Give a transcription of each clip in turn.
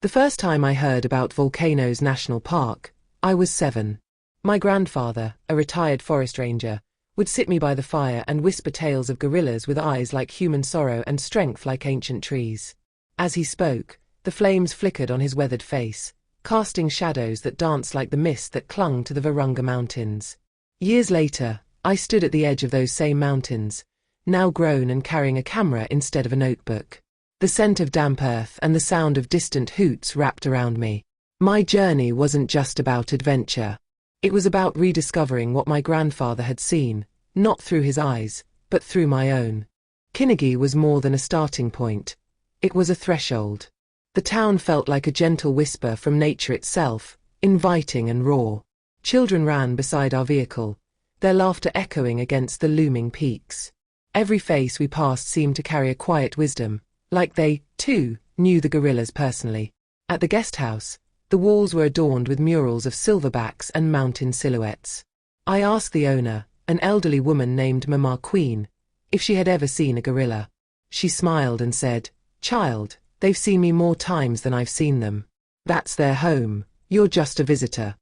The first time I heard about Volcanoes National Park, I was 7. My grandfather, a retired forest ranger, would sit me by the fire and whisper tales of gorillas with eyes like human sorrow and strength like ancient trees. As he spoke, the flames flickered on his weathered face, casting shadows that danced like the mist that clung to the Virunga Mountains. Years later, I stood at the edge of those same mountains, now grown and carrying a camera instead of a notebook. The scent of damp earth and the sound of distant hoots wrapped around me. My journey wasn't just about adventure. It was about rediscovering what my grandfather had seen, not through his eyes, but through my own. Kinigi was more than a starting point. It was a threshold. The town felt like a gentle whisper from nature itself, inviting and raw. Children ran beside our vehicle, their laughter echoing against the looming peaks. Every face we passed seemed to carry a quiet wisdom, like they, too, knew the gorillas personally. At the guest house, the walls were adorned with murals of silverbacks and mountain silhouettes. I asked the owner, an elderly woman named Mama Queen, if she had ever seen a gorilla. She smiled and said, "Child, they've seen me more times than I've seen them. That's their home, you're just a visitor."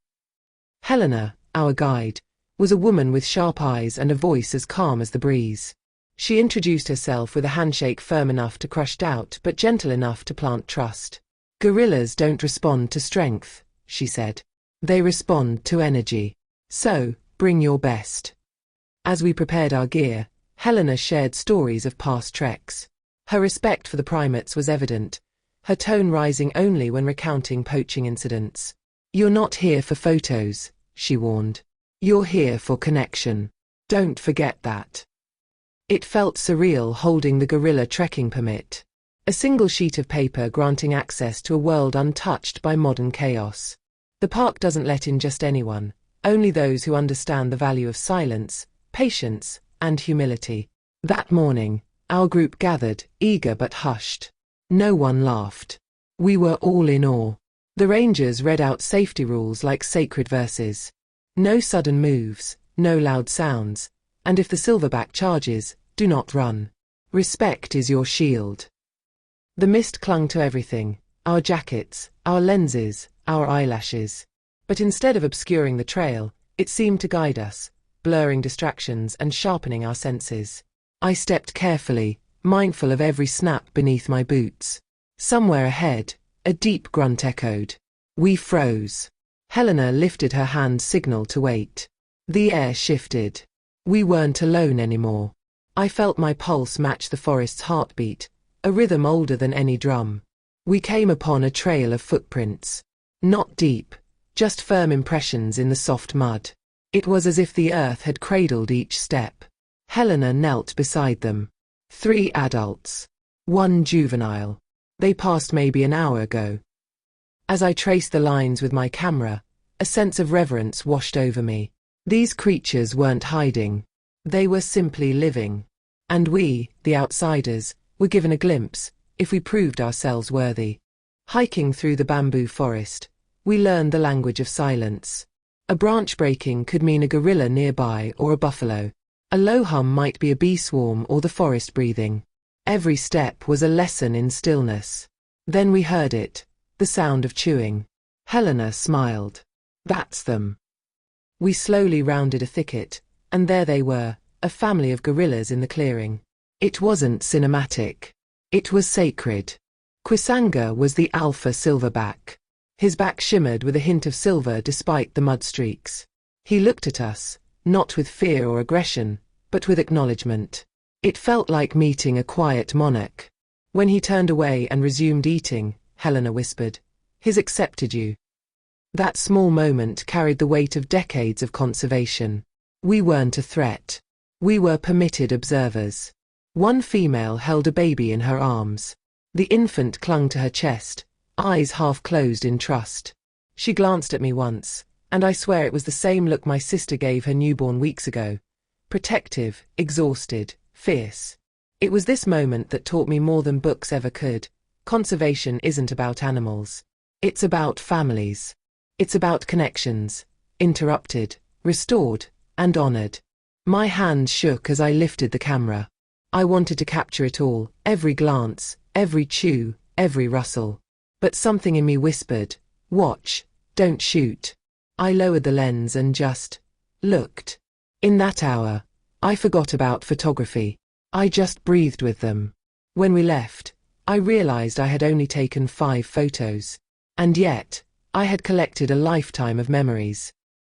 Helena, our guide, was a woman with sharp eyes and a voice as calm as the breeze. She introduced herself with a handshake firm enough to crush doubt but gentle enough to plant trust. "Gorillas don't respond to strength," she said. "They respond to energy. So, bring your best." As we prepared our gear, Helena shared stories of past treks. Her respect for the primates was evident, her tone rising only when recounting poaching incidents. "You're not here for photos," she warned. "You're here for connection. Don't forget that." It felt surreal holding the gorilla trekking permit. A single sheet of paper granting access to a world untouched by modern chaos. The park doesn't let in just anyone, only those who understand the value of silence, patience, and humility. That morning, our group gathered, eager but hushed. No one laughed. We were all in awe. The rangers read out safety rules like sacred verses. No sudden moves, no loud sounds, and if the silverback charges, do not run. Respect is your shield. The mist clung to everything, our jackets, our lenses, our eyelashes. But instead of obscuring the trail, it seemed to guide us, blurring distractions and sharpening our senses. I stepped carefully, mindful of every snap beneath my boots. Somewhere ahead, a deep grunt echoed. We froze. Helena lifted her hand signal to wait. The air shifted. We weren't alone anymore. I felt my pulse match the forest's heartbeat, a rhythm older than any drum. We came upon a trail of footprints. Not deep, just firm impressions in the soft mud. It was as if the earth had cradled each step. Helena knelt beside them. 3 adults. 1 juvenile. They passed maybe an hour ago. As I traced the lines with my camera, a sense of reverence washed over me. These creatures weren't hiding. They were simply living. And we, the outsiders, were given a glimpse, if we proved ourselves worthy. Hiking through the bamboo forest, we learned the language of silence. A branch breaking could mean a gorilla nearby or a buffalo. A low hum might be a bee swarm or the forest breathing. Every step was a lesson in stillness. Then we heard it, the sound of chewing. Helena smiled. "That's them." We slowly rounded a thicket, and there they were, a family of gorillas in the clearing. It wasn't cinematic. It was sacred. Kwisanga was the alpha silverback. His back shimmered with a hint of silver despite the mud streaks. He looked at us, not with fear or aggression, but with acknowledgement. It felt like meeting a quiet monarch. When he turned away and resumed eating, Helena whispered, "He's accepted you." That small moment carried the weight of decades of conservation. We weren't a threat. We were permitted observers. One female held a baby in her arms. The infant clung to her chest, eyes half closed in trust. She glanced at me once, and I swear it was the same look my sister gave her newborn weeks ago. Protective, exhausted, fierce. It was this moment that taught me more than books ever could. Conservation isn't about animals. It's about families. It's about connections, interrupted, restored, and honored. My hand shook as I lifted the camera. I wanted to capture it all, every glance, every chew, every rustle. But something in me whispered, "Watch, don't shoot." I lowered the lens and just looked. In that hour, I forgot about photography. I just breathed with them. When we left, I realized I had only taken 5 photos. And yet, I had collected a lifetime of memories.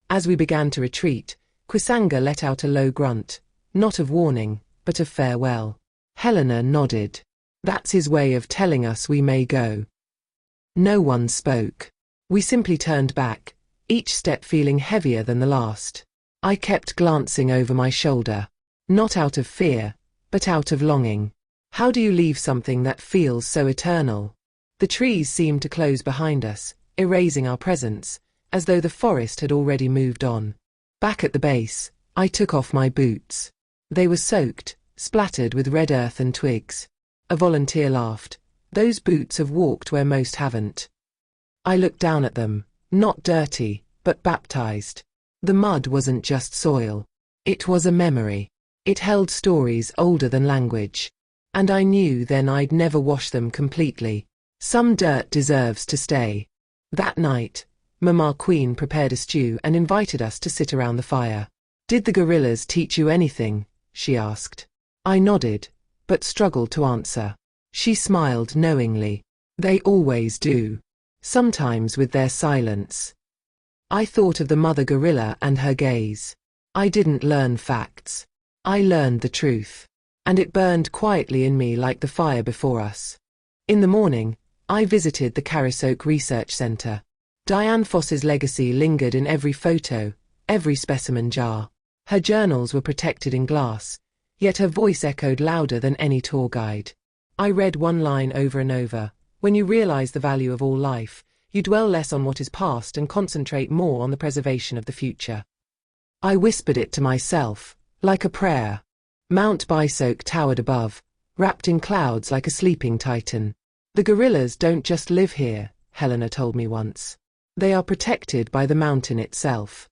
As we began to retreat, Kwisanga let out a low grunt, not of warning, but of farewell. Helena nodded. That's his way of telling us we may go. No one spoke. We simply turned back, each step feeling heavier than the last. I kept glancing over my shoulder. Not out of fear, but out of longing. How do you leave something that feels so eternal? The trees seemed to close behind us, erasing our presence, as though the forest had already moved on. Back at the base, I took off my boots. They were soaked, splattered with red earth and twigs. A volunteer laughed. Those boots have walked where most haven't. I looked down at them, not dirty, but baptized. The mud wasn't just soil. It was a memory. It held stories older than language. And I knew then I'd never wash them completely. Some dirt deserves to stay. That night, Mama Queen prepared a stew and invited us to sit around the fire. "Did the gorillas teach you anything?" she asked. I nodded, but struggled to answer. She smiled knowingly. "They always do. Sometimes with their silence." I thought of the mother gorilla and her gaze. I didn't learn facts. I learned the truth. And it burned quietly in me like the fire before us. In the morning, I visited the Karasoke Research Center. Dian Foss's legacy lingered in every photo, every specimen jar. Her journals were protected in glass, yet her voice echoed louder than any tour guide. I read one line over and over. When you realize the value of all life, you dwell less on what is past and concentrate more on the preservation of the future. I whispered it to myself, like a prayer. Mount Bisoke towered above, wrapped in clouds like a sleeping titan. "The gorillas don't just live here," Helena told me once. "They are protected by the mountain itself."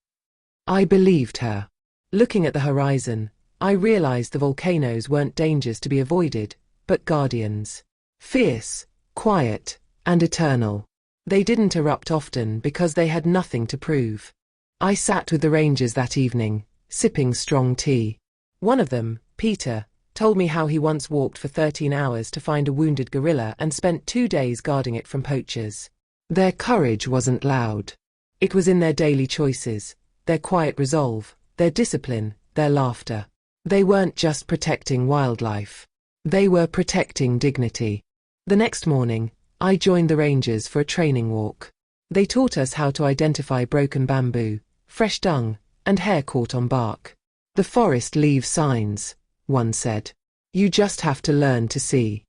I believed her. Looking at the horizon, I realized the volcanoes weren't dangers to be avoided, but guardians. Fierce, quiet, and eternal. They didn't erupt often because they had nothing to prove. I sat with the rangers that evening, sipping strong tea. One of them, Peter, told me how he once walked for 13 hours to find a wounded gorilla and spent 2 days guarding it from poachers. Their courage wasn't loud. It was in their daily choices, their quiet resolve, their discipline, their laughter. They weren't just protecting wildlife. They were protecting dignity. The next morning, I joined the rangers for a training walk. They taught us how to identify broken bamboo, fresh dung, and hair caught on bark. "The forest leaves signs," one said. "You just have to learn to see."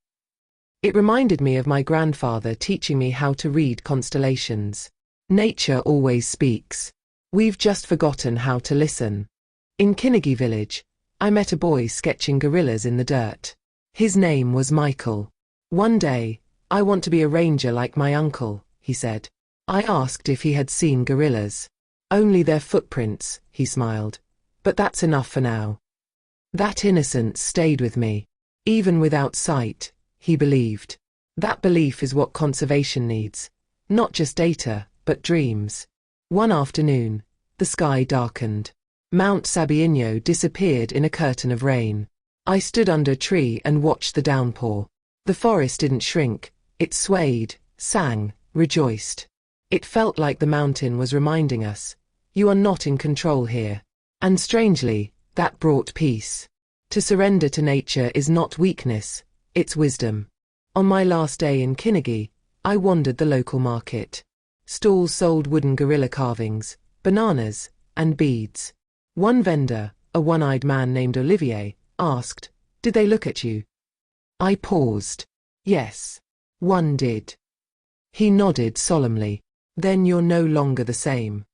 It reminded me of my grandfather teaching me how to read constellations. Nature always speaks. We've just forgotten how to listen. In Kinigi village, I met a boy sketching gorillas in the dirt. His name was Michael. "One day, I want to be a ranger like my uncle," he said. I asked if he had seen gorillas. "Only their footprints," he smiled. "But that's enough for now." That innocence stayed with me. Even without sight, he believed. That belief is what conservation needs. Not just data, but dreams. One afternoon, the sky darkened. Mount Sabiinho disappeared in a curtain of rain. I stood under a tree and watched the downpour. The forest didn't shrink, it swayed, sang, rejoiced. It felt like the mountain was reminding us, "You are not in control here." And strangely, that brought peace. To surrender to nature is not weakness, it's wisdom. On my last day in Kinigi, I wandered the local market. Stalls sold wooden gorilla carvings, bananas, and beads. One vendor, a one-eyed man named Olivier, asked, "Did they look at you?" I paused. "Yes, one did." He nodded solemnly. "Then you're no longer the same."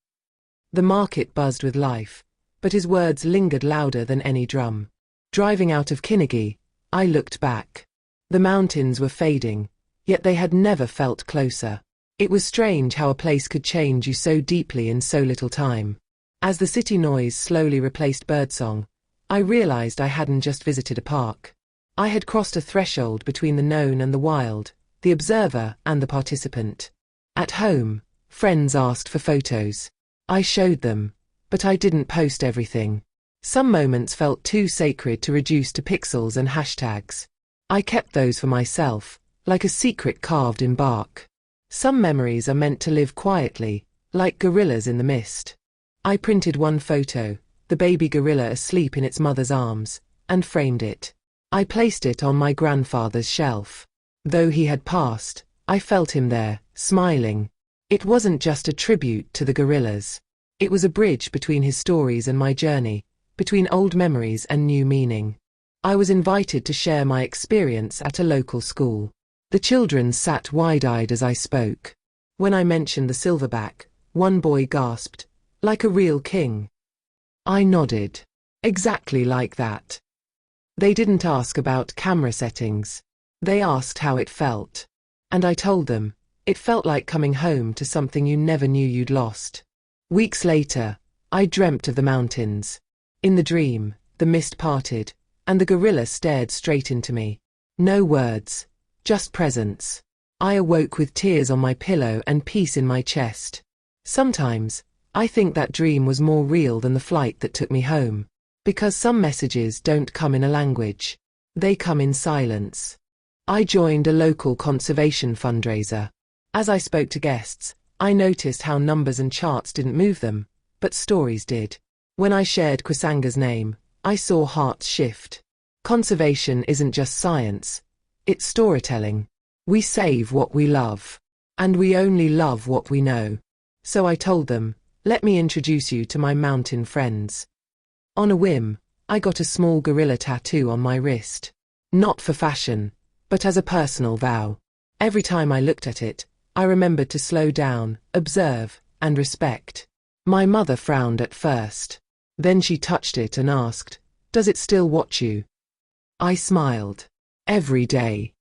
The market buzzed with life, but his words lingered louder than any drum. Driving out of Kinigi, I looked back. The mountains were fading, yet they had never felt closer. It was strange how a place could change you so deeply in so little time. As the city noise slowly replaced birdsong, I realized I hadn't just visited a park. I had crossed a threshold between the known and the wild, the observer and the participant. At home, friends asked for photos. I showed them, but I didn't post everything. Some moments felt too sacred to reduce to pixels and hashtags. I kept those for myself, like a secret carved in bark. Some memories are meant to live quietly, like gorillas in the mist. I printed one photo, the baby gorilla asleep in its mother's arms, and framed it. I placed it on my grandfather's shelf. Though he had passed, I felt him there, smiling. It wasn't just a tribute to the gorillas. It was a bridge between his stories and my journey, between old memories and new meaning. I was invited to share my experience at a local school. The children sat wide-eyed as I spoke. When I mentioned the silverback, one boy gasped, "Like a real king." I nodded. Exactly like that. They didn't ask about camera settings. They asked how it felt. And I told them, it felt like coming home to something you never knew you'd lost. Weeks later, I dreamt of the mountains. In the dream, the mist parted, and the gorilla stared straight into me. No words, just presence. I awoke with tears on my pillow and peace in my chest. Sometimes, I think that dream was more real than the flight that took me home. Because some messages don't come in a language. They come in silence. I joined a local conservation fundraiser. As I spoke to guests, I noticed how numbers and charts didn't move them, but stories did. When I shared Kwisanga's name, I saw hearts shift. Conservation isn't just science, it's storytelling. We save what we love. And we only love what we know. So I told them, let me introduce you to my mountain friends. On a whim, I got a small gorilla tattoo on my wrist. Not for fashion, but as a personal vow. Every time I looked at it, I remembered to slow down, observe, and respect. My mother frowned at first. Then she touched it and asked, "Does it still watch you?" I smiled. Every day.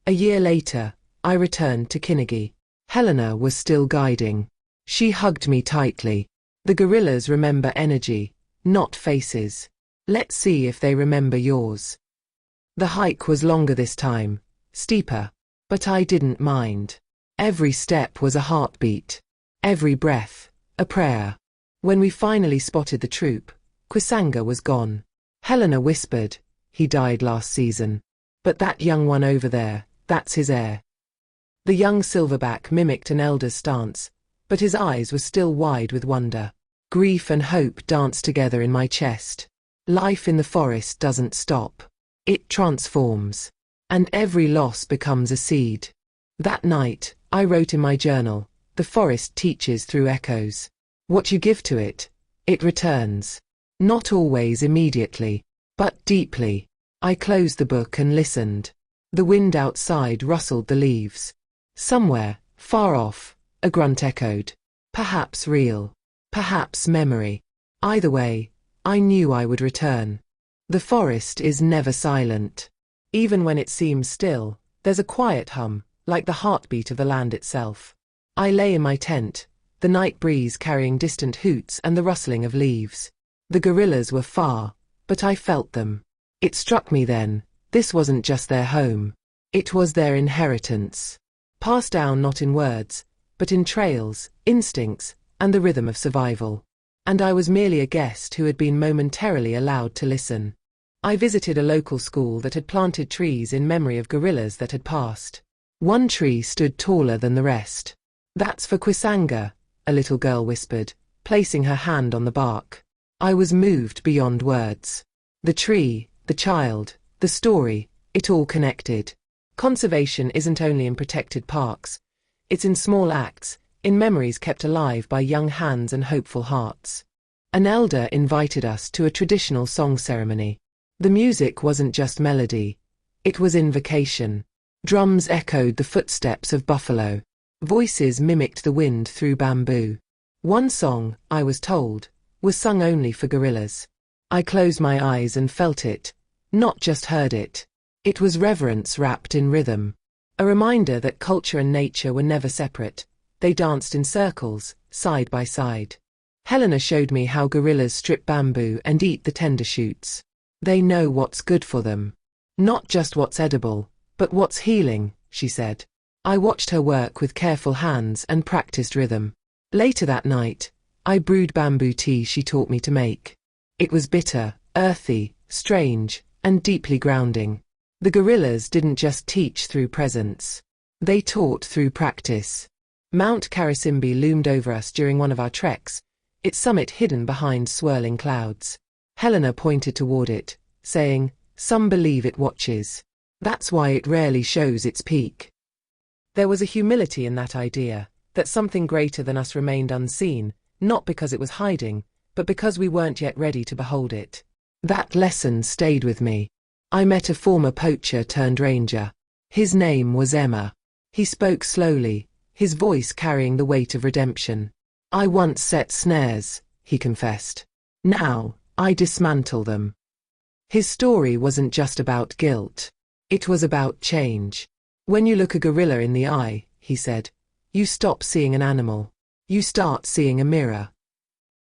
A year later, I returned to Kinigi. Helena was still guiding. She hugged me tightly. The gorillas remember energy, not faces. Let's see if they remember yours. The hike was longer this time, steeper, but I didn't mind. Every step was a heartbeat. Every breath, a prayer. When we finally spotted the troop, Kwisanga was gone. Helena whispered, "He died last season. But that young one over there, that's his heir." The young silverback mimicked an elder's stance, but his eyes were still wide with wonder. Grief and hope danced together in my chest. Life in the forest doesn't stop. It transforms. And every loss becomes a seed. That night, I wrote in my journal, "The forest teaches through echoes. What you give to it, it returns. Not always immediately, but deeply." I closed the book and listened. The wind outside rustled the leaves. Somewhere, far off, a grunt echoed. Perhaps real. Perhaps memory. Either way, I knew I would return. The forest is never silent. Even when it seems still, there's a quiet hum, like the heartbeat of the land itself. I lay in my tent, the night breeze carrying distant hoots and the rustling of leaves. The gorillas were far, but I felt them. It struck me then, this wasn't just their home. It was their inheritance. Passed down not in words, but in trails, instincts, and the rhythm of survival. And I was merely a guest who had been momentarily allowed to listen. I visited a local school that had planted trees in memory of gorillas that had passed. One tree stood taller than the rest. "That's for Kwisanga," a little girl whispered, placing her hand on the bark. I was moved beyond words. The tree, the child, the story, it all connected. Conservation isn't only in protected parks. It's in small acts, in memories kept alive by young hands and hopeful hearts. An elder invited us to a traditional song ceremony. The music wasn't just melody. It was invocation. Drums echoed the footsteps of buffalo. Voices mimicked the wind through bamboo. One song, I was told, was sung only for gorillas. I closed my eyes and felt it, not just heard it. It was reverence wrapped in rhythm. A reminder that culture and nature were never separate. They danced in circles, side by side. Helena showed me how gorillas strip bamboo and eat the tender shoots. They know what's good for them. Not just what's edible, but what's healing, she said. I watched her work with careful hands and practiced rhythm. Later that night, I brewed bamboo tea she taught me to make. It was bitter, earthy, strange, and deeply grounding. The gorillas didn't just teach through presence. They taught through practice. Mount Karisimbi loomed over us during one of our treks, its summit hidden behind swirling clouds. Helena pointed toward it, saying, "Some believe it watches. That's why it rarely shows its peak." There was a humility in that idea, that something greater than us remained unseen, not because it was hiding, but because we weren't yet ready to behold it. That lesson stayed with me. I met a former poacher turned ranger. His name was Emma. He spoke slowly, his voice carrying the weight of redemption. "I once set snares," he confessed. "Now, I dismantle them." His story wasn't just about guilt. It was about change. When you look a gorilla in the eye, he said, you stop seeing an animal. You start seeing a mirror.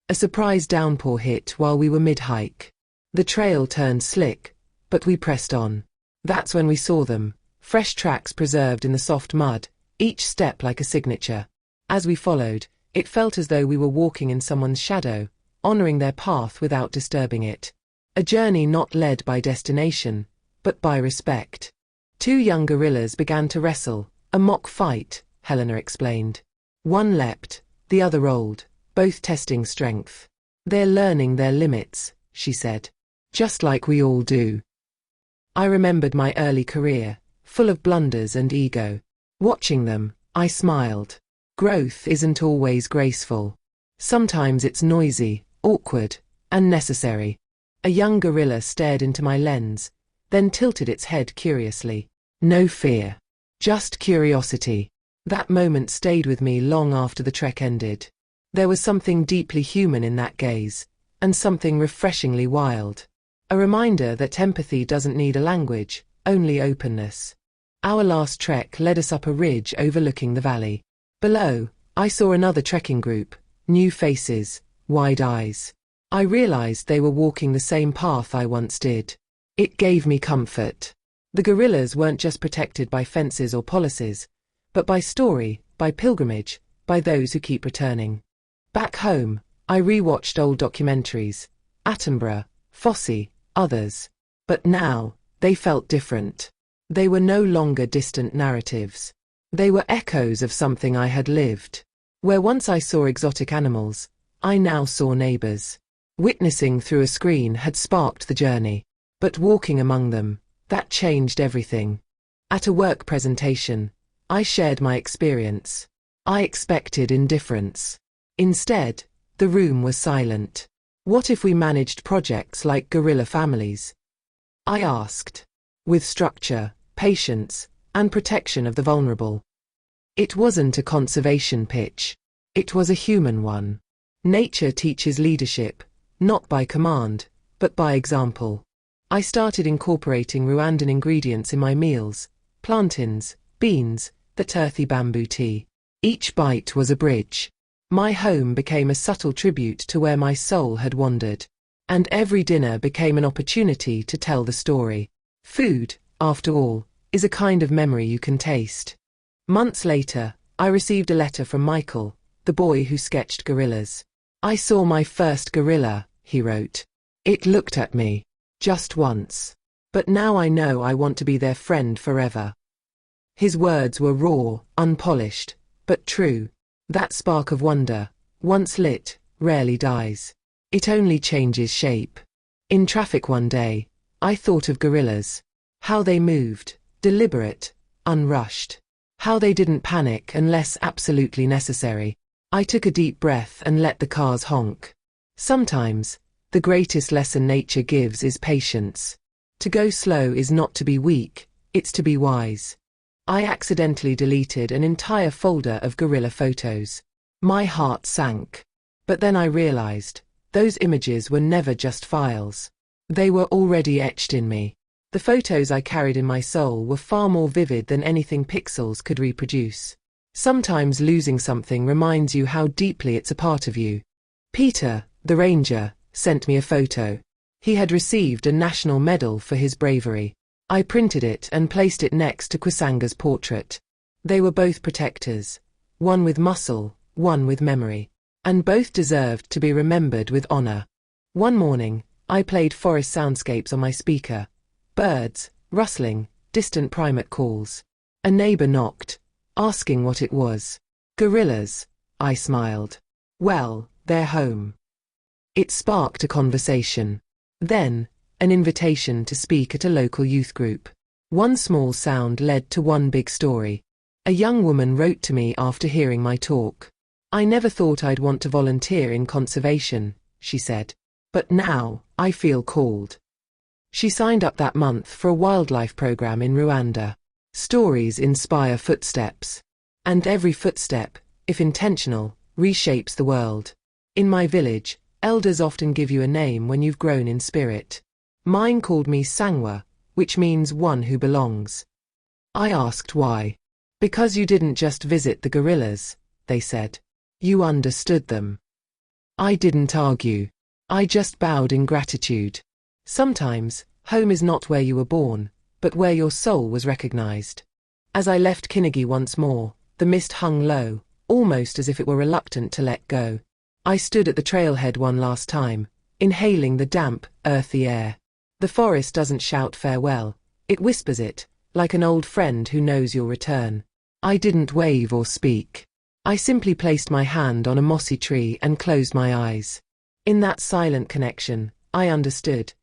A surprise downpour hit while we were mid-hike. The trail turned slick, but we pressed on. That's when we saw them, fresh tracks preserved in the soft mud, each step like a signature. As we followed, it felt as though we were walking in someone's shadow, honoring their path without disturbing it. A journey not led by destination, but by respect. Two young gorillas began to wrestle, a mock fight, Helena explained. One leapt, the other rolled, both testing strength. "They're learning their limits," she said. "Just like we all do." I remembered my early career, full of blunders and ego. Watching them, I smiled. Growth isn't always graceful. Sometimes it's noisy, awkward, and necessary. A young gorilla stared into my lens, then tilted its head curiously. No fear. Just curiosity. That moment stayed with me long after the trek ended. There was something deeply human in that gaze, and something refreshingly wild. A reminder that empathy doesn't need a language, only openness. Our last trek led us up a ridge overlooking the valley. Below, I saw another trekking group, new faces, wide eyes. I realized they were walking the same path I once did. It gave me comfort. The gorillas weren't just protected by fences or policies, but by story, by pilgrimage, by those who keep returning. Back home, I rewatched old documentaries, Attenborough, Fosse, others. But now, they felt different. They were no longer distant narratives. They were echoes of something I had lived. Where once I saw exotic animals, I now saw neighbors. Witnessing through a screen had sparked the journey, but walking among them, that changed everything. At a work presentation, I shared my experience. I expected indifference. Instead, the room was silent. What if we managed projects like gorilla families? I asked. With structure, patience, and protection of the vulnerable. It wasn't a conservation pitch. It was a human one. Nature teaches leadership, not by command, but by example. I started incorporating Rwandan ingredients in my meals, plantains, beans, that earthy bamboo tea. Each bite was a bridge. My home became a subtle tribute to where my soul had wandered. And every dinner became an opportunity to tell the story. Food, after all, is a kind of memory you can taste. Months later, I received a letter from Michael, the boy who sketched gorillas. "I saw my first gorilla," he wrote. "It looked at me. Just once. But now I know I want to be their friend forever." His words were raw, unpolished, but true. That spark of wonder, once lit, rarely dies. It only changes shape. In traffic one day, I thought of gorillas. How they moved, deliberate, unrushed. How they didn't panic unless absolutely necessary. I took a deep breath and let the cars honk. Sometimes, the greatest lesson nature gives is patience. To go slow is not to be weak, it's to be wise. I accidentally deleted an entire folder of gorilla photos. My heart sank. But then I realized, those images were never just files. They were already etched in me. The photos I carried in my soul were far more vivid than anything pixels could reproduce. Sometimes losing something reminds you how deeply it's a part of you. Peter, the ranger, sent me a photo. He had received a national medal for his bravery. I printed it and placed it next to Kwisanga's portrait. They were both protectors, one with muscle, one with memory, and both deserved to be remembered with honor. One morning, I played forest soundscapes on my speaker. Birds, rustling, distant primate calls. A neighbor knocked, asking what it was. Gorillas, I smiled. Well, they're home. It sparked a conversation. Then, an invitation to speak at a local youth group. One small sound led to one big story. A young woman wrote to me after hearing my talk. I never thought I'd want to volunteer in conservation, she said. But now, I feel called. She signed up that month for a wildlife program in Rwanda. Stories inspire footsteps. And every footstep, if intentional, reshapes the world. In my village, elders often give you a name when you've grown in spirit. Mine called me Sangwa, which means one who belongs. I asked why. Because you didn't just visit the gorillas, they said. You understood them. I didn't argue. I just bowed in gratitude. Sometimes, home is not where you were born, but where your soul was recognized. As I left Kinigi once more, the mist hung low, almost as if it were reluctant to let go. I stood at the trailhead one last time, inhaling the damp, earthy air. The forest doesn't shout farewell, it whispers it, like an old friend who knows you'll return. I didn't wave or speak. I simply placed my hand on a mossy tree and closed my eyes. In that silent connection, I understood.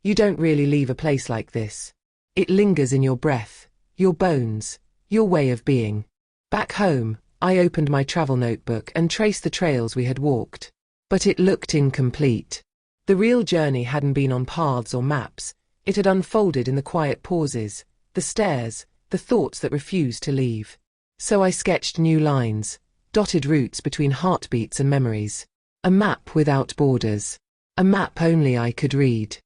You don't really leave a place like this. It lingers in your breath, your bones, your way of being. Back home, I opened my travel notebook and traced the trails we had walked. But it looked incomplete. The real journey hadn't been on paths or maps, it had unfolded in the quiet pauses, the stares, the thoughts that refused to leave. So I sketched new lines, dotted routes between heartbeats and memories. A map without borders. A map only I could read.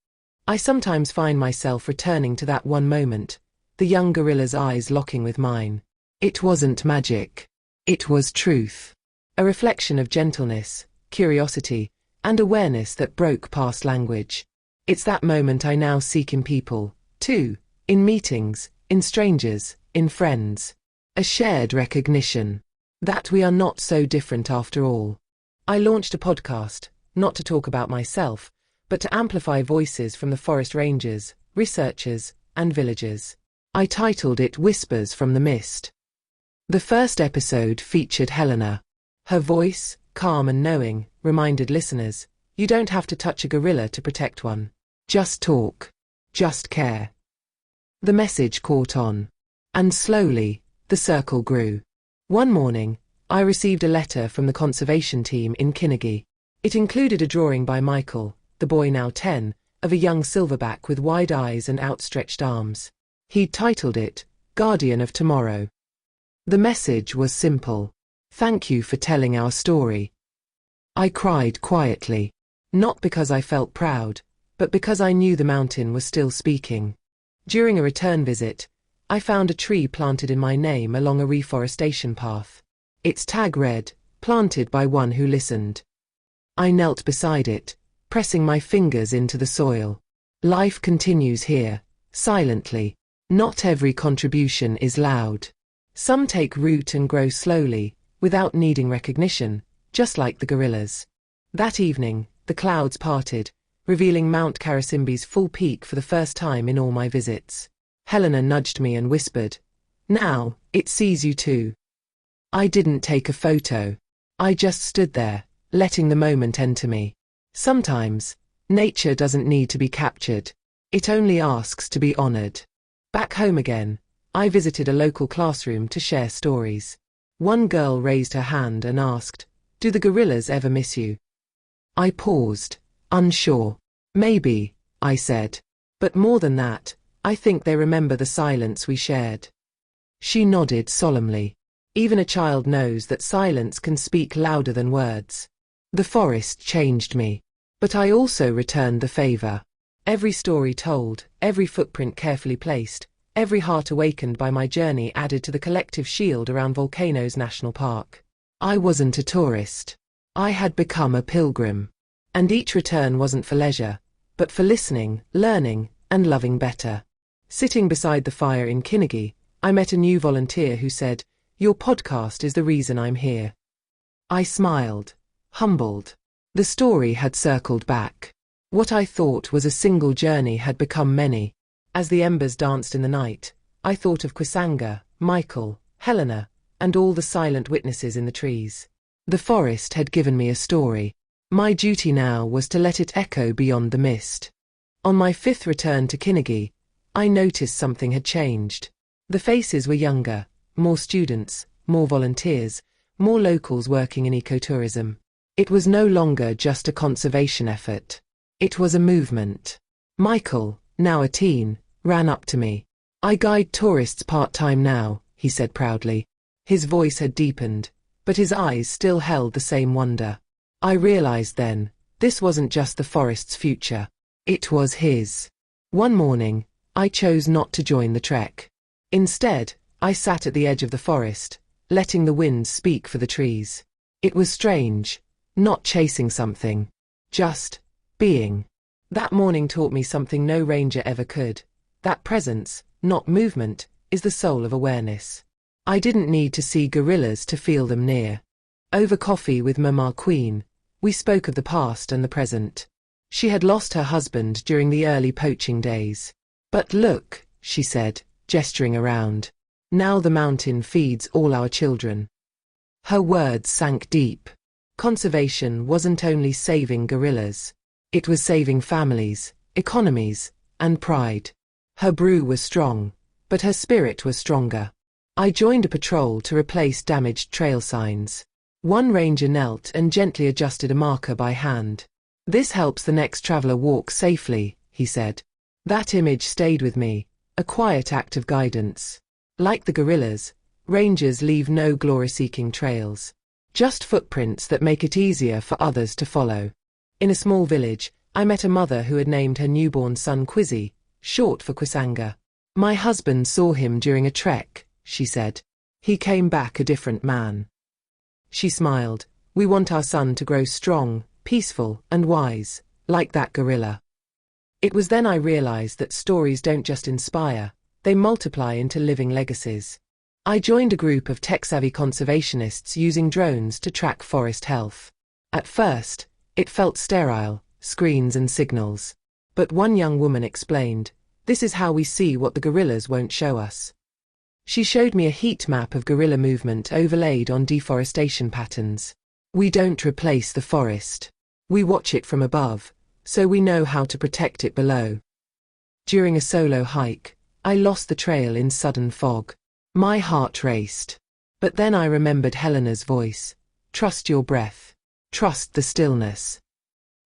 I sometimes find myself returning to that one moment, the young gorilla's eyes locking with mine. It wasn't magic. It was truth. A reflection of gentleness, curiosity, and awareness that broke past language. It's that moment I now seek in people, too, in meetings, in strangers, in friends. A shared recognition that we are not so different after all. I launched a podcast, not to talk about myself, but to amplify voices from the forest rangers, researchers, and villagers. I titled it Whispers from the Mist. The first episode featured Helena. Her voice, calm and knowing, reminded listeners, you don't have to touch a gorilla to protect one. Just talk. Just care. The message caught on. And slowly, the circle grew. One morning, I received a letter from the conservation team in Kinigi. It included a drawing by Michael, the boy now 10, of a young silverback with wide eyes and outstretched arms. He'd titled it, Guardian of Tomorrow. The message was simple. Thank you for telling our story. I cried quietly. Not because I felt proud, but because I knew the mountain was still speaking. During a return visit, I found a tree planted in my name along a reforestation path. Its tag read, planted by one who listened. I knelt beside it, pressing my fingers into the soil. Life continues here, silently. Not every contribution is loud. Some take root and grow slowly, without needing recognition, just like the gorillas. That evening, the clouds parted, revealing Mount Karisimbi's full peak for the first time in all my visits. Helena nudged me and whispered, "Now, it sees you too." I didn't take a photo. I just stood there, letting the moment enter me. Sometimes, nature doesn't need to be captured. It only asks to be honored. Back home again, I visited a local classroom to share stories. One girl raised her hand and asked, "Do the gorillas ever miss you?" I paused, unsure. "Maybe," I said. "But more than that, I think they remember the silence we shared." She nodded solemnly. Even a child knows that silence can speak louder than words. The forest changed me. But I also returned the favor. Every story told, every footprint carefully placed, every heart awakened by my journey added to the collective shield around Volcanoes National Park. I wasn't a tourist. I had become a pilgrim. And each return wasn't for leisure, but for listening, learning, and loving better. Sitting beside the fire in Kinigi, I met a new volunteer who said, "Your podcast is the reason I'm here." I smiled, humbled. The story had circled back. What I thought was a single journey had become many. As the embers danced in the night, I thought of Kwisanga, Michael, Helena, and all the silent witnesses in the trees. The forest had given me a story. My duty now was to let it echo beyond the mist. On my fifth return to Kinigi, I noticed something had changed. The faces were younger, more students, more volunteers, more locals working in ecotourism. It was no longer just a conservation effort. It was a movement. Michael, now a teen, ran up to me. "I guide tourists part-time now," he said proudly. His voice had deepened, but his eyes still held the same wonder. I realized then, this wasn't just the forest's future. It was his. One morning, I chose not to join the trek. Instead, I sat at the edge of the forest, letting the wind speak for the trees. It was strange, not chasing something, just being. That morning taught me something no ranger ever could. That presence, not movement, is the soul of awareness. I didn't need to see gorillas to feel them near. Over coffee with Mama Queen, we spoke of the past and the present. She had lost her husband during the early poaching days. "But look," she said, gesturing around. "Now the mountain feeds all our children." Her words sank deep. Conservation wasn't only saving gorillas. It was saving families, economies, and pride. Her brew was strong, but her spirit was stronger. I joined a patrol to replace damaged trail signs. One ranger knelt and gently adjusted a marker by hand. "This helps the next traveler walk safely," he said. That image stayed with me, a quiet act of guidance. Like the gorillas, rangers leave no glory-seeking trails. Just footprints that make it easier for others to follow. In a small village, I met a mother who had named her newborn son Quizzy, short for Kwisanga. "My husband saw him during a trek," she said. "He came back a different man." She smiled. "We want our son to grow strong, peaceful, and wise, like that gorilla." It was then I realized that stories don't just inspire, they multiply into living legacies. I joined a group of tech-savvy conservationists using drones to track forest health. At first, it felt sterile, screens and signals. But one young woman explained, "This is how we see what the gorillas won't show us." She showed me a heat map of gorilla movement overlaid on deforestation patterns. We don't replace the forest. We watch it from above, so we know how to protect it below. During a solo hike, I lost the trail in sudden fog. My heart raced. But then I remembered Helena's voice. "Trust your breath. Trust the stillness."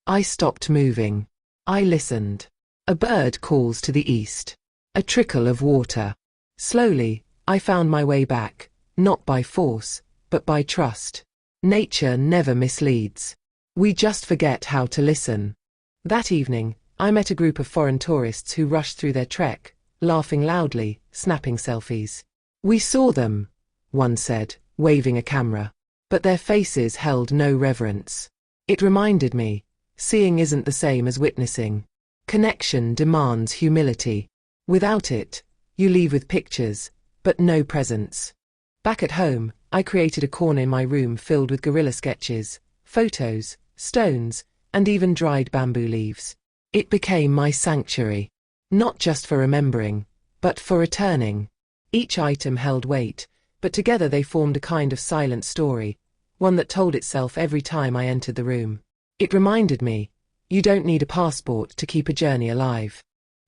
I stopped moving. I listened. A bird calls to the east. A trickle of water. Slowly, I found my way back, not by force, but by trust. Nature never misleads. We just forget how to listen. That evening, I met a group of foreign tourists who rushed through their trek, laughing loudly, snapping selfies. "We saw them," one said, waving a camera. But their faces held no reverence. It reminded me, seeing isn't the same as witnessing. Connection demands humility. Without it, you leave with pictures, but no presence. Back at home, I created a corner in my room filled with gorilla sketches, photos, stones, and even dried bamboo leaves. It became my sanctuary. Not just for remembering, but for returning. Each item held weight, but together they formed a kind of silent story, one that told itself every time I entered the room. It reminded me, you don't need a passport to keep a journey alive.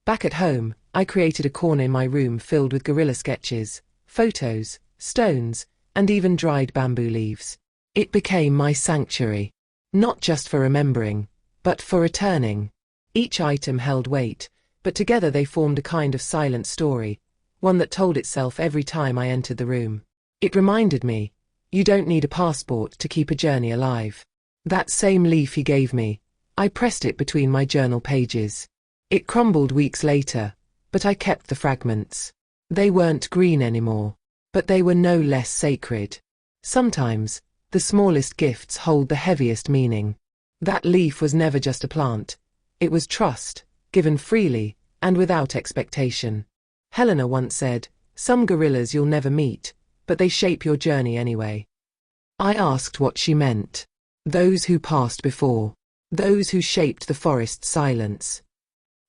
Back at home, I created a corner in my room filled with gorilla sketches, photos, stones, and even dried bamboo leaves. It became my sanctuary. Not just for remembering, but for returning. Each item held weight, but together they formed a kind of silent story, one that told itself every time I entered the room. It reminded me, you don't need a passport to keep a journey alive. That same leaf he gave me, I pressed it between my journal pages. It crumbled weeks later, but I kept the fragments. They weren't green anymore, but they were no less sacred. Sometimes, the smallest gifts hold the heaviest meaning. That leaf was never just a plant. It was trust, given freely, and without expectation. Helena once said, "Some gorillas you'll never meet, but they shape your journey anyway." I asked what she meant. Those who passed before. Those who shaped the forest's silence.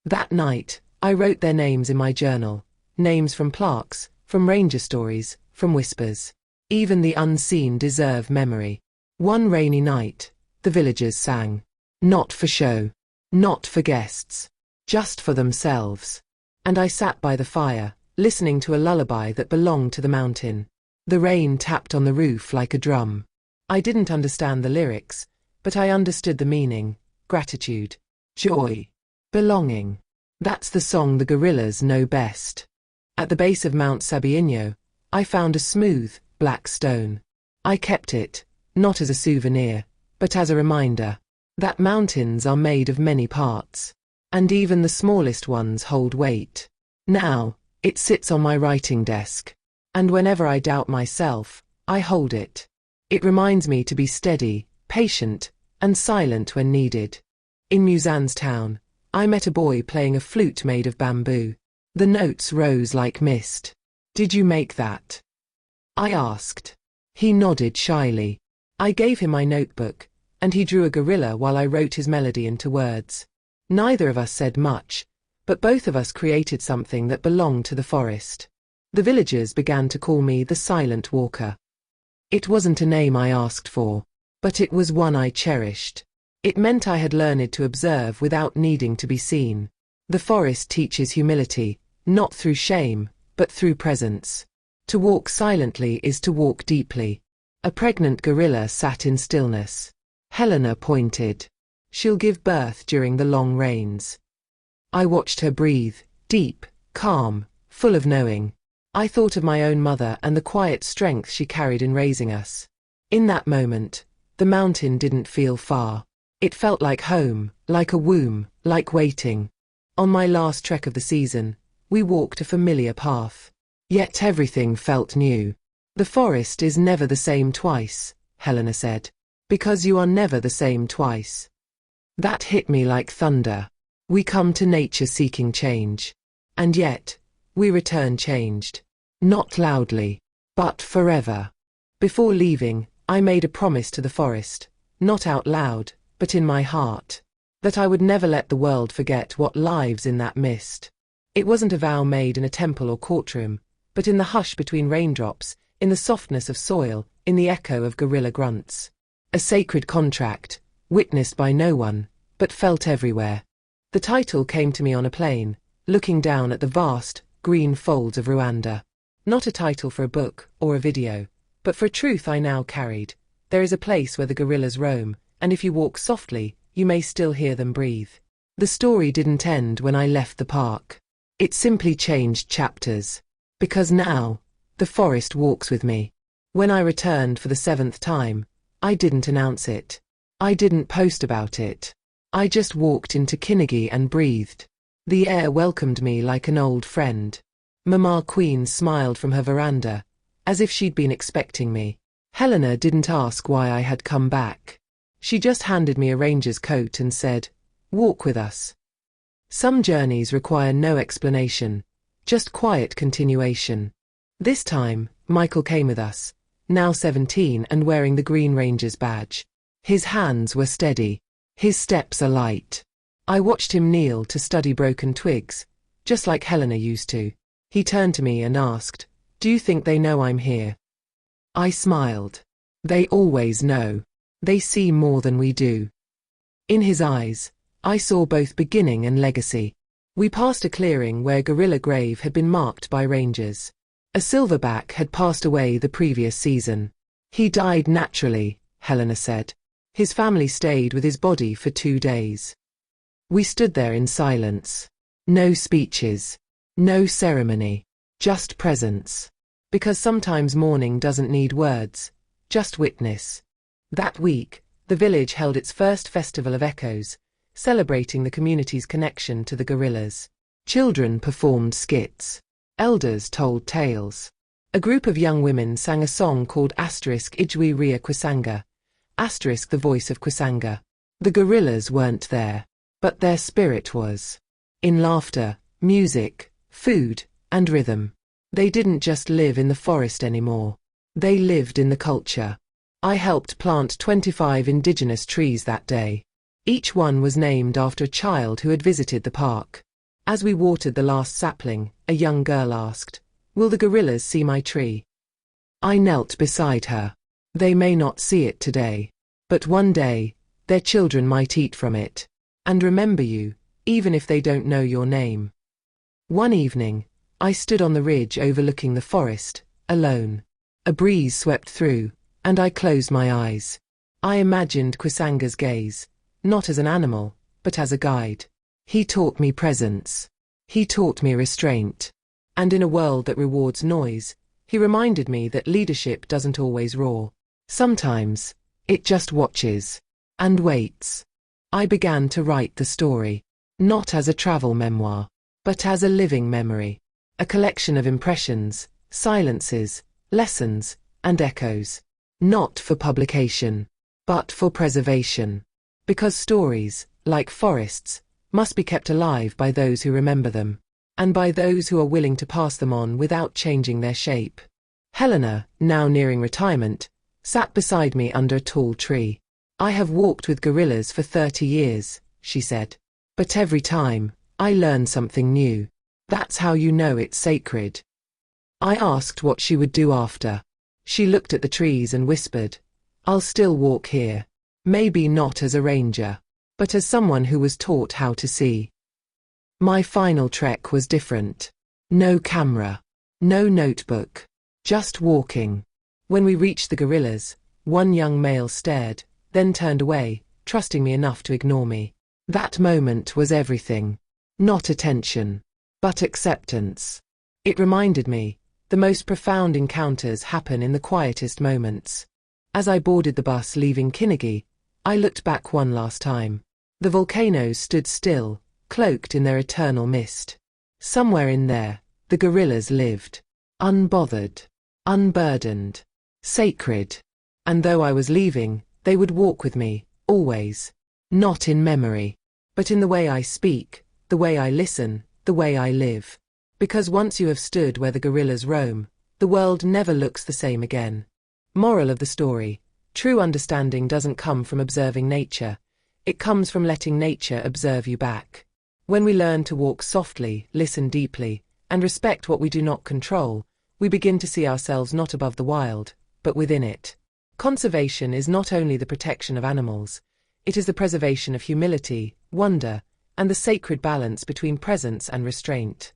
That night, I wrote their names in my journal. Names from plaques, from ranger stories, from whispers. Even the unseen deserve memory. One rainy night, the villagers sang. Not for show. Not for guests. Just for themselves. And I sat by the fire, listening to a lullaby that belonged to the mountain. The rain tapped on the roof like a drum. I didn't understand the lyrics, but I understood the meaning. Gratitude. Joy. Belonging. That's the song the gorillas know best. At the base of Mount Sabiño, I found a smooth, black stone. I kept it, not as a souvenir, but as a reminder that mountains are made of many parts, and even the smallest ones hold weight. Now, it sits on my writing desk, and whenever I doubt myself, I hold it. It reminds me to be steady, patient, and silent when needed. In Musan's town, I met a boy playing a flute made of bamboo. The notes rose like mist. "Did you make that?" I asked. He nodded shyly. I gave him my notebook, and he drew a gorilla while I wrote his melody into words. Neither of us said much, but both of us created something that belonged to the forest. The villagers began to call me the Silent Walker. It wasn't a name I asked for, but it was one I cherished. It meant I had learned to observe without needing to be seen. The forest teaches humility, not through shame, but through presence. To walk silently is to walk deeply. A pregnant gorilla sat in stillness. Helena pointed. She'll give birth during the long rains. I watched her breathe, deep, calm, full of knowing. I thought of my own mother and the quiet strength she carried in raising us. In that moment, the mountain didn't feel far. It felt like home, like a womb, like waiting. On my last trek of the season, we walked a familiar path. Yet everything felt new. The forest is never the same twice, Helena said. Because you are never the same twice. That hit me like thunder. We come to nature seeking change. And yet, we return changed. Not loudly, but forever. Before leaving, I made a promise to the forest, not out loud, but in my heart, that I would never let the world forget what lives in that mist. It wasn't a vow made in a temple or courtroom, but in the hush between raindrops, in the softness of soil, in the echo of gorilla grunts. A sacred contract, witnessed by no one, but felt everywhere. The title came to me on a plane, looking down at the vast, green folds of Rwanda. Not a title for a book or a video, but for a truth I now carried. There is a place where the gorillas roam, and if you walk softly, you may still hear them breathe. The story didn't end when I left the park. It simply changed chapters. Because now, the forest walks with me. When I returned for the 7th time, I didn't announce it. I didn't post about it. I just walked into Kinigi and breathed. The air welcomed me like an old friend. Mama Queen smiled from her veranda, as if she'd been expecting me. Helena didn't ask why I had come back. She just handed me a ranger's coat and said, "Walk with us." Some journeys require no explanation, just quiet continuation. This time, Michael came with us, now 17 and wearing the Green Ranger's badge. His hands were steady, his steps light. I watched him kneel to study broken twigs, just like Helena used to. He turned to me and asked, "Do you think they know I'm here?" I smiled. They always know. They see more than we do. In his eyes, I saw both beginning and legacy. We passed a clearing where gorilla grave had been marked by rangers. A silverback had passed away the previous season. He died naturally, Helena said. His family stayed with his body for 2 days. We stood there in silence. No speeches. No ceremony. Just presence. Because sometimes mourning doesn't need words, just witness. That week, the village held its first festival of echoes, celebrating the community's connection to the gorillas. Children performed skits. Elders told tales. A group of young women sang a song called *Ijwi Ria Kwisanga, *the voice of Kwisanga. The gorillas weren't there, but their spirit was. In laughter, music, food, and rhythm. They didn't just live in the forest anymore. They lived in the culture. I helped plant 25 indigenous trees that day. Each one was named after a child who had visited the park. As we watered the last sapling, a young girl asked, "Will the gorillas see my tree?" I knelt beside her. They may not see it today, but one day, their children might eat from it, and remember you, even if they don't know your name. One evening, I stood on the ridge overlooking the forest, alone. A breeze swept through, and I closed my eyes. I imagined Kwisanga's gaze, not as an animal, but as a guide. He taught me presence. He taught me restraint. And in a world that rewards noise, he reminded me that leadership doesn't always roar. Sometimes, it just watches and waits. I began to write the story, not as a travel memoir, but as a living memory, a collection of impressions, silences, lessons, and echoes. Not for publication, but for preservation. Because stories, like forests, must be kept alive by those who remember them, and by those who are willing to pass them on without changing their shape. Helena, now nearing retirement, sat beside me under a tall tree. "I have walked with gorillas for 30 years, she said. But every time, I learn something new. That's how you know it's sacred." I asked what she would do after. She looked at the trees and whispered, "I'll still walk here. Maybe not as a ranger, but as someone who was taught how to see." My final trek was different. No camera, no notebook, just walking. When we reached the gorillas, one young male stared, then turned away, trusting me enough to ignore me. That moment was everything. Not attention, but acceptance. It reminded me, the most profound encounters happen in the quietest moments. As I boarded the bus leaving Kinigi, I looked back one last time. The volcanoes stood still, cloaked in their eternal mist. Somewhere in there, the gorillas lived. Unbothered, unburdened, sacred. And though I was leaving, they would walk with me, always. Not in memory, but in the way I speak, the way I listen, the way I live. Because once you have stood where the gorillas roam, the world never looks the same again. Moral of the story: true understanding doesn't come from observing nature. It comes from letting nature observe you back. When we learn to walk softly, listen deeply, and respect what we do not control, we begin to see ourselves not above the wild, but within it. Conservation is not only the protection of animals, it is the preservation of humility, wonder, and the sacred balance between presence and restraint.